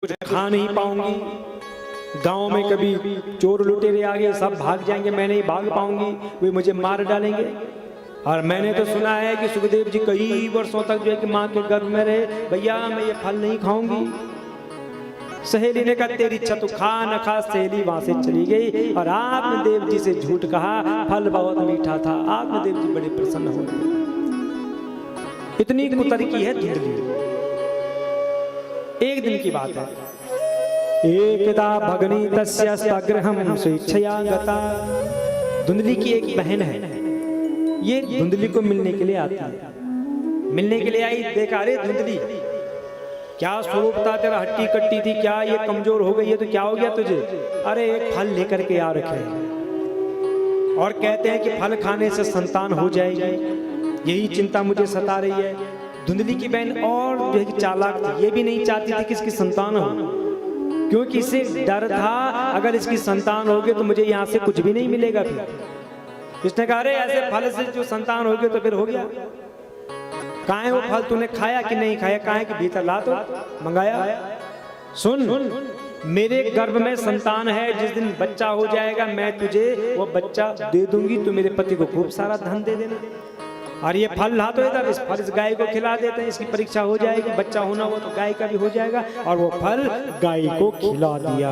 कुछ खा नहीं पाऊंगी। गांव में कभी चोर लुटेरे आ गए, सब भाग जाएंगे, मैं नहीं भाग पाऊंगी, वे मुझे मार डालेंगे। और मैंने तो सुना है कि सुखदेव जी कई वर्षों तक जो है कि माँ के गर्भ में रहे, भैया मैं ये फल नहीं खाऊंगी। सहेली ने कहा तेरी इच्छा, तू खा न खा। सहेली वहां से चली गई और आत्मदेव जी से झूठ कहा, फल बहुत मीठा था। आत्मदेव जी बड़े प्रसन्न हो गए। इतनी कुतर्की है धुंधली। एक दिन की बात है, एकदा भगनी तस्य स्वगृहं स्वेच्छया गता। धुंधली की एक बहन है, ये धुंधली को मिलने के लिए आती है। मिलने के लिए आई, देखा अरे धुंधली क्या स्वरूप था तेरा, हट्टी कट्टी थी, क्या ये कमजोर हो गई है, तो क्या हो गया तुझे? अरे एक फल लेकर के आ रखे हैं और कहते हैं कि फल खाने से संतान हो जाएगी, यही चिंता मुझे सता रही है। धुंधली की बहन और जो है कि चालाक थी, ये भी नहीं चाहती थी कि इसकी संतान हो, क्योंकि इसे डर था अगर इसकी संतान होगी तो मुझे यहाँ से कुछ भी नहीं मिलेगा। फिर इसने कहा अरे ऐसे फल से जो संतान होगी तो फिर हो गया। कहाँ है वो फल, तूने खाया कि नहीं खाया? कहाँ है कि भीतर ला, तो मंगाया। सुन, मेरे गर्भ में संतान है, जिस दिन बच्चा हो जाएगा मैं तुझे वो बच्चा दे दूंगी, तू मेरे पति को खूब सारा धन दे देना। और ये फल ला तो इधर, इस फल इस गाय को खिला देते हैं, इसकी परीक्षा हो जाएगी, बच्चा होना हो तो गाय का भी हो जाएगा। और वो फल गाय को खिला दिया।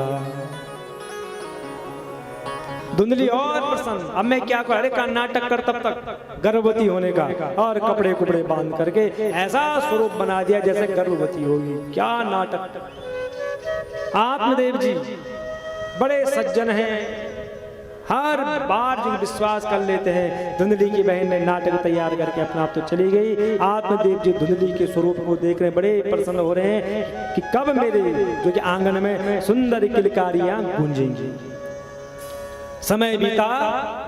धुंधली और प्रसन्न, अब मैं क्या करूं? अरे का नाटक कर तब तक गर्भवती होने का, और कपड़े कुपड़े बांध करके ऐसा स्वरूप बना दिया जैसे गर्भवती होगी। क्या नाटक! आत्मदेव जी बड़े सज्जन हैं, हर बार जो विश्वास कर लेते हैं। धुंधली की बहन ने नाटक तैयार करके अपना आप तो चली गई। आत्मदेव जी धुंधली के स्वरूप को देख रहे, बड़े प्रसन्न हो रहे हैं कि कब मेरे जो कि आंगन में सुंदर किलकारियां गूंजेंगी। समय बीता,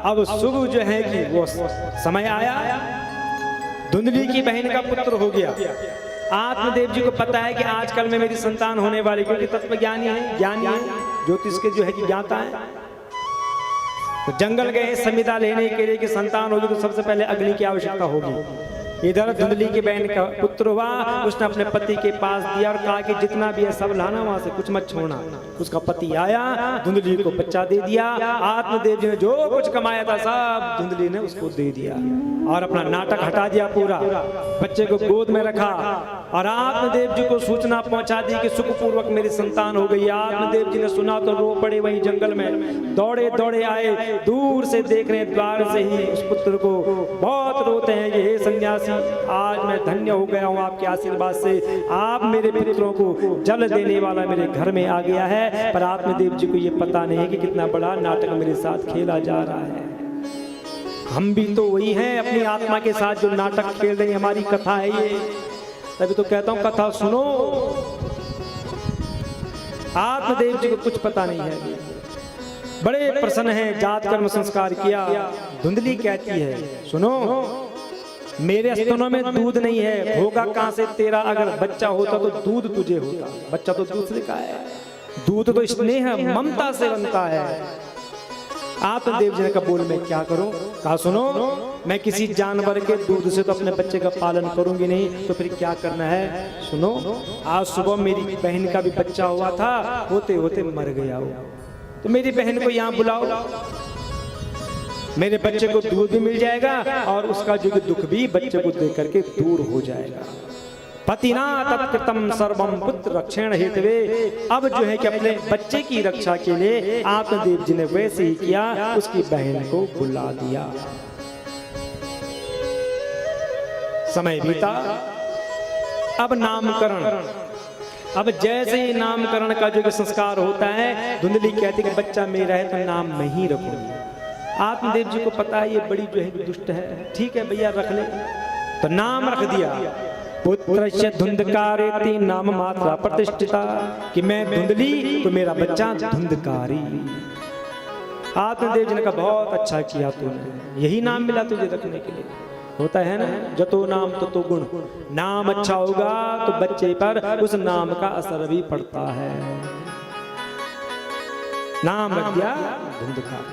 अब सुबह जो है कि वो समय आया, धुंधली की बहन का पुत्र हो गया। आत्मदेव जी को पता है कि आजकल में मेरी संतान होने वाली, क्योंकि तत्वज्ञानी है, ज्ञानी है, ज्योतिष के जो है कि ज्ञाता है। तो जंगल गए संविदा लेने के लिए कि संतान होगी तो सबसे पहले अग्नि की आवश्यकता होगी। इधर धुंधली की बहन का पुत्र हुआ, उसने अपने पति के पास दिया और कहा कि जितना भी है सब लाना, वहां से कुछ मत छोड़ना। उसका पति आया, धुंधली को बच्चा दे दिया। आत्मदेव जी ने जो कुछ कमाया था सब धुंधली ने उसको दे दिया और अपना नाटक हटा दिया पूरा। बच्चे को गोद में रखा और आत्मदेव जी को सूचना पहुंचा दी कि सुखपूर्वक मेरी संतान हो गई। आत्मदेव जी ने सुना तो रो पड़े वहीं जंगल में, दौड़े दौड़े आए, दूर से देख रहे द्वार से ही उस पुत्र को, बहुत रोते हैं कि हे सन्यासी, आज मैं धन्य हो गया हूँ आपके आशीर्वाद से। आप मेरे पुत्रों को जल देने वाला मेरे घर में आ गया है। पर आत्मदेव जी को ये पता नहीं है कि कितना बड़ा नाटक मेरे साथ खेला जा रहा है। हम भी तो वही हैं, अपनी आत्मा के साथ जो नाटक खेल रहे हैं, हमारी कथा है ये। तभी तो कहता हूँ कथा सुनो। आत्मदेव जी को कुछ पता नहीं है, बड़े प्रसन्न हैं, जात कर्म संस्कार किया। धुंधली कहती है सुनो, मेरे स्तनों में दूध नहीं है, होगा कहां से तेरा? अगर बच्चा होता तो दूध तुझे होता, बच्चा तो दूसरे का है। दूध तो स्नेह ममता से बनता है। आत्मदेव जी ने कहा बोल मैं क्या करूं? कहा सुनो, मैं किसी जानवर के दूध से तो अपने बच्चे का पालन करूंगी नहीं, तो फिर क्या करना है? सुनो, आज सुबह मेरी बहन का भी बच्चा हुआ था, होते होते मर गया हो, तो मेरी बहन को यहाँ बुलाओ, मेरे बच्चे को दूध भी मिल जाएगा और उसका जो दुख भी बच्चे को देख करके दूर हो जाएगा। पतिना तत्कृतम सर्वम पुत्र रक्षण हेतवे। अब जो है कि अपने बच्चे की रक्षा के लिए आत्मदेव जी ने वैसे ही किया, उसकी बहन को बुला दिया। समय बीता, अब नामकरण। अब जैसे ही नामकरण का जो संस्कार होता है, धुंधली कहती कि बच्चा मेरा है तो नाम मैं ही रखूंगी। आत्मदेव जी को पता है ये बड़ी जो है दुष्ट है, ठीक है भैया रख ले, तो नाम रख दिया पुत्रस्य धुंधकारेति नाम मात्रा प्रतिष्ठिता, कि मैं धुंधली तो मेरा बच्चा धुंधकारी। आत्मदेव जी ने कहा बहुत अच्छा किया तूने, यही नाम मिला तुझे रखने के लिए। होता है ना, जतो नाम ततो गुण, नाम अच्छा होगा तो बच्चे पर उस नाम का असर भी पड़ता है। नाम रख दिया धुंधकार।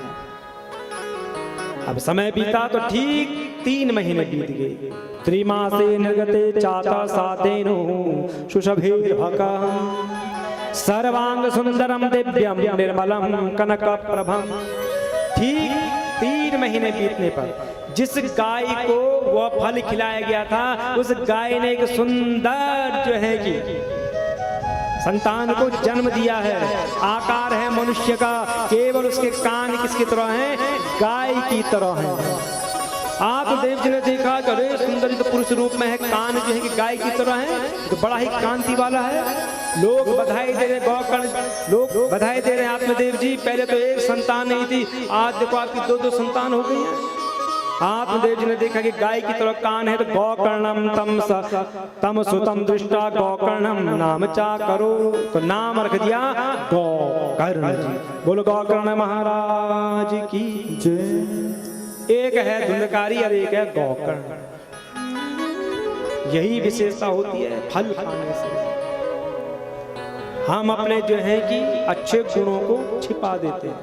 अब समय बीता तो ठीक 3 महीने बीत गए। त्रिमासे निर्गते चाता सातेनो सुशभेर्भकः सर्वांग सुंदरम दिव्यम निर्मलम कनक प्रभम। ठीक 3 महीने बीतने पर जिस गाय को वह फल खिलाया गया था, उस गाय ने एक सुंदर जो है कि संतान को जन्म दिया है। आकार है मनुष्य का, केवल उसके कान किसकी तरह हैं? गाय की तरह हैं। आत्मदेव जी ने देखा कि अरे सुंदर तो पुरुष रूप में है, कान जो है कि गाय की तरह है, तो बड़ा ही कांति वाला है। लोग बधाई दे रहे, गौकर्ण लोग बधाई दे रहे हैं आत्मदेव जी, पहले तो एक संतान नहीं थी, आज देखो आपकी 2-2 संतान हो गई हैं। आत्मदेव जी ने देखा कि गाय की तरह कान है, तो गौकर्णम तम सुतम दृष्टा गौकर्णम नाम चा करो, तो नाम रख दिया गौकर्ण जी। बोलो गौकर्ण महाराज की जय। एक है धुंधकारी और एक है गौकर्ण। यही विशेषता होती है फल खाने से। हम अपने जो है कि अच्छे गुणों को छिपा देते हैं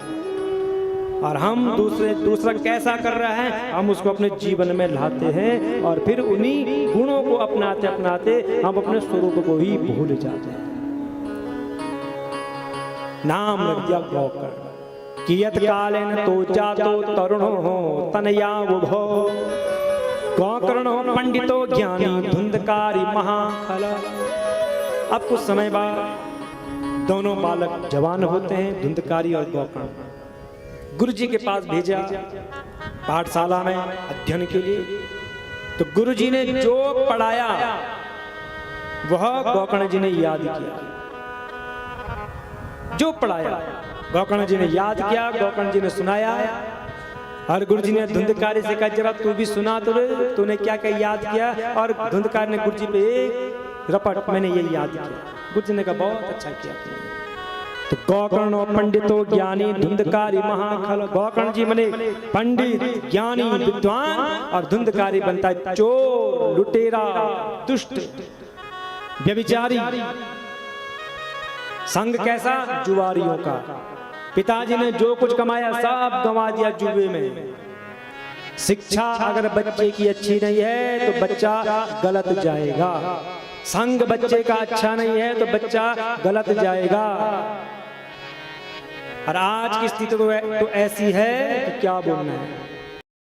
और हम दूसरा कैसा कर रहा है हम उसको अपने जीवन में लाते हैं और फिर उन्हीं गुणों को अपनाते अपनाते हम अपने स्वरूप को ही भूल जाते हैं। नाम रख दिया गौकर्ण। कियत कालेन तो जातो तरुणो तनया बुभो गौकर्णो पंडितो ज्ञानी धुंधकारी महाखल। अब कुछ समय बाद दोनों बालक जवान होते हैं, धुंधकारी और गौकर्ण। गुरु जी के पास भेजा पाठशाला में अध्ययन के लिए, तो गुरु जी ने जो पढ़ाया वह गौकर्ण जी ने याद किया। जो पढ़ाया गौकर्ण जी ने याद किया, गौकर्ण जी ने सुनाया और गुरु जी ने धुंधकारी से कहा जरा तू भी सुना, तो तूने क्या क्या याद किया। और धुंधकारी ने गुरु जी पे एक रपट, मैंने ये याद किया। गुरु जी ने कहा बहुत अच्छा किया। तो गौकर्ण पंडितो ज्ञानी धुंधकारी महाखल। गौकर्ण जी मने पंडित ज्ञानी विद्वान और धुंधकारी बनता है चोर लुटेरा दुष्ट व्यभिचारी। संग कैसा? जुआरियों का। पिताजी ने जो कुछ कमाया सब गंवा दिया जुए में। शिक्षा अगर बच्चे की अच्छी नहीं है तो बच्चा गलत जाएगा। संग बच्चे का अच्छा नहीं है तो बच्चा गलत जाएगा। और आज की स्थिति तो ऐसी है कि क्या बोलना है।